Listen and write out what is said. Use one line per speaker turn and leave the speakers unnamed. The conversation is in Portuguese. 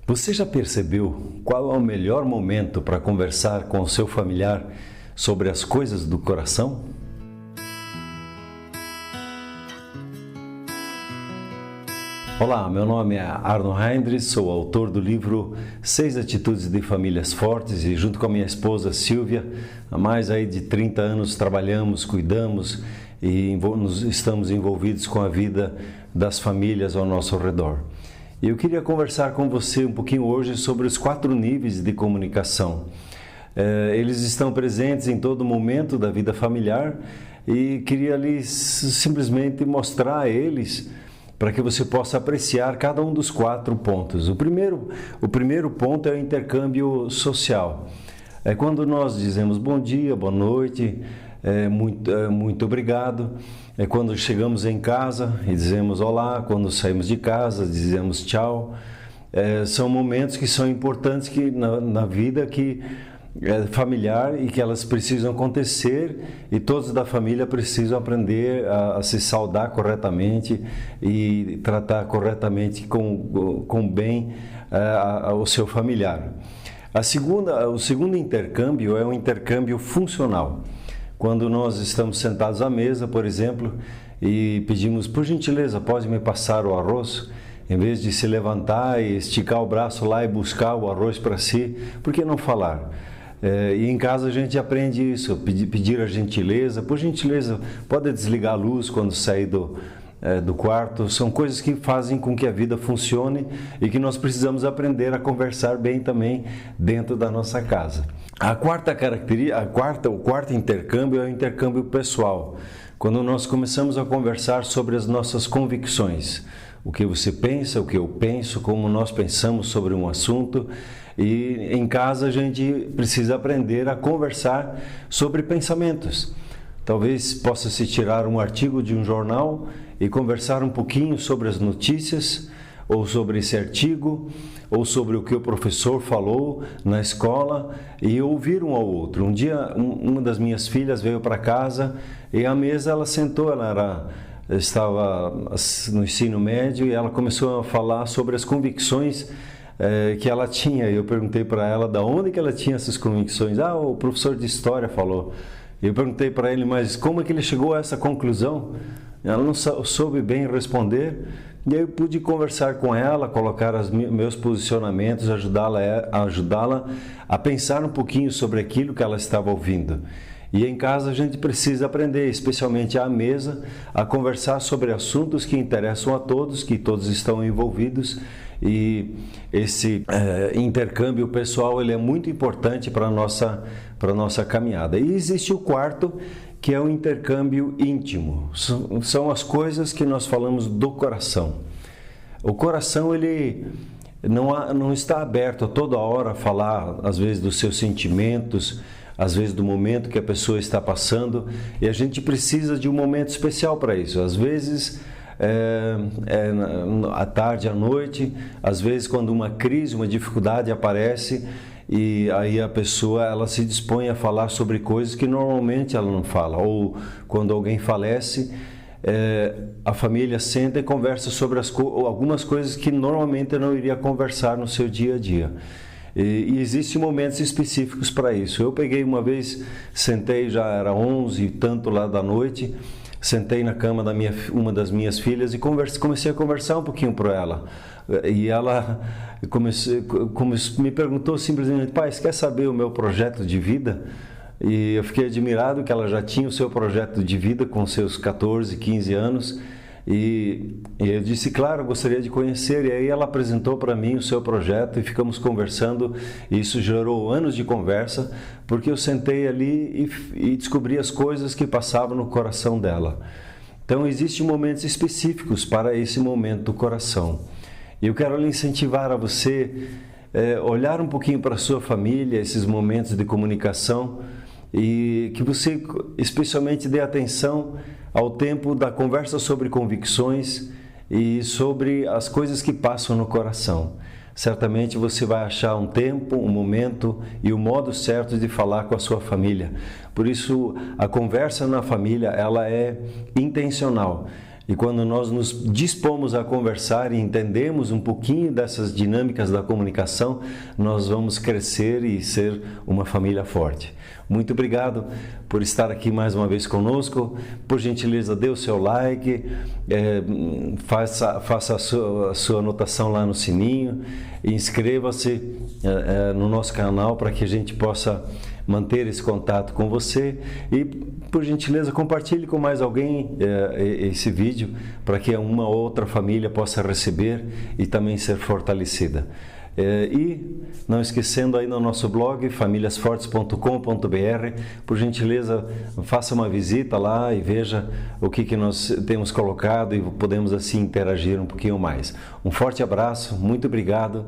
Você já percebeu qual é o melhor momento para conversar com o seu familiar sobre as coisas do coração? Olá, meu nome é Arno Heinrich, sou autor do livro 6 Atitudes de Famílias Fortes e junto com a minha esposa Silvia, há mais de 30 anos trabalhamos, cuidamos e estamos envolvidos com a vida das famílias ao nosso redor. E eu queria conversar com você um pouquinho hoje sobre os 4 níveis de comunicação. Eles estão presentes em todo momento da vida familiar e queria lhes simplesmente mostrar a eles para que você possa apreciar cada um dos 4 pontos. O primeiro ponto é o intercâmbio social. É quando nós dizemos bom dia, boa noite, muito obrigado. É quando chegamos em casa e dizemos olá, quando saímos de casa dizemos tchau. São momentos que são importantes na vida familiar e que elas precisam acontecer e todos da família precisam aprender a se saudar corretamente e tratar corretamente com bem o seu familiar. O segundo intercâmbio é o intercâmbio funcional. Quando nós estamos sentados à mesa, por exemplo, e pedimos, por gentileza, pode me passar o arroz? Em vez de se levantar e esticar o braço lá e buscar o arroz para si, por que não falar? E em casa a gente aprende isso, pedir a gentileza, por gentileza, pode desligar a luz quando sair do quarto. São coisas que fazem com que a vida funcione e que nós precisamos aprender a conversar bem também dentro da nossa casa. O quarto intercâmbio é o intercâmbio pessoal, quando nós começamos a conversar sobre as nossas convicções, o que você pensa, o que eu penso, como nós pensamos sobre um assunto. E em casa a gente precisa aprender a conversar sobre pensamentos. Talvez possa se tirar um artigo de um jornal e conversar um pouquinho sobre as notícias, ou sobre esse artigo, ou sobre o que o professor falou na escola e ouvir um ao outro. Um dia, uma das minhas filhas veio para casa e à mesa ela sentou, estava no ensino médio e ela começou a falar sobre as convicções que ela tinha. Eu perguntei para ela de onde que ela tinha essas convicções. O professor de história falou. Eu perguntei para ele, mas como é que ele chegou a essa conclusão? Ela não soube bem responder. E aí eu pude conversar com ela, colocar meus posicionamentos, ajudá-la a pensar um pouquinho sobre aquilo que ela estava ouvindo. E em casa a gente precisa aprender, especialmente à mesa, a conversar sobre assuntos que interessam a todos, que todos estão envolvidos. E esse intercâmbio pessoal ele é muito importante para a nossa caminhada. E existe o quarto, que é o intercâmbio íntimo. São as coisas que nós falamos do coração. O coração ele não está aberto a toda hora a falar, às vezes, dos seus sentimentos, às vezes do momento que a pessoa está passando, e a gente precisa de um momento especial para isso. Às vezes à tarde, à noite, às vezes quando uma crise, uma dificuldade aparece e aí a pessoa ela se dispõe a falar sobre coisas que normalmente ela não fala, ou quando alguém falece, a família senta e conversa sobre algumas coisas que normalmente não iria conversar no seu dia a dia. E existem momentos específicos para isso. Eu peguei uma vez, sentei, já era 11 e tanto lá da noite, sentei na cama uma das minhas filhas e comecei a conversar um pouquinho para ela. E ela me perguntou simplesmente, pai, você quer saber o meu projeto de vida? E eu fiquei admirado que ela já tinha o seu projeto de vida com seus 14, 15 anos. E eu disse, claro, eu gostaria de conhecer. E aí ela apresentou para mim o seu projeto e ficamos conversando. E isso gerou anos de conversa, porque eu sentei ali e descobri as coisas que passavam no coração dela. Então, existem momentos específicos para esse momento do coração. E eu quero lhe incentivar a você olhar um pouquinho para a sua família, esses momentos de comunicação, e que você especialmente dê atenção ao tempo da conversa sobre convicções e sobre as coisas que passam no coração. Certamente você vai achar um tempo, um momento e o modo certo de falar com a sua família. Por isso, a conversa na família ela é intencional. E quando nós nos dispomos a conversar e entendemos um pouquinho dessas dinâmicas da comunicação, nós vamos crescer e ser uma família forte. Muito obrigado por estar aqui mais uma vez conosco. Por gentileza, dê o seu like, faça a sua anotação lá no sininho, e inscreva-se no nosso canal para que a gente possa manter esse contato com você, e por gentileza compartilhe com mais alguém esse vídeo para que uma outra família possa receber e também ser fortalecida. E não esquecendo aí no nosso blog famíliasfortes.com.br, por gentileza faça uma visita lá e veja o que nós temos colocado e podemos assim interagir um pouquinho mais. Um forte abraço, muito obrigado.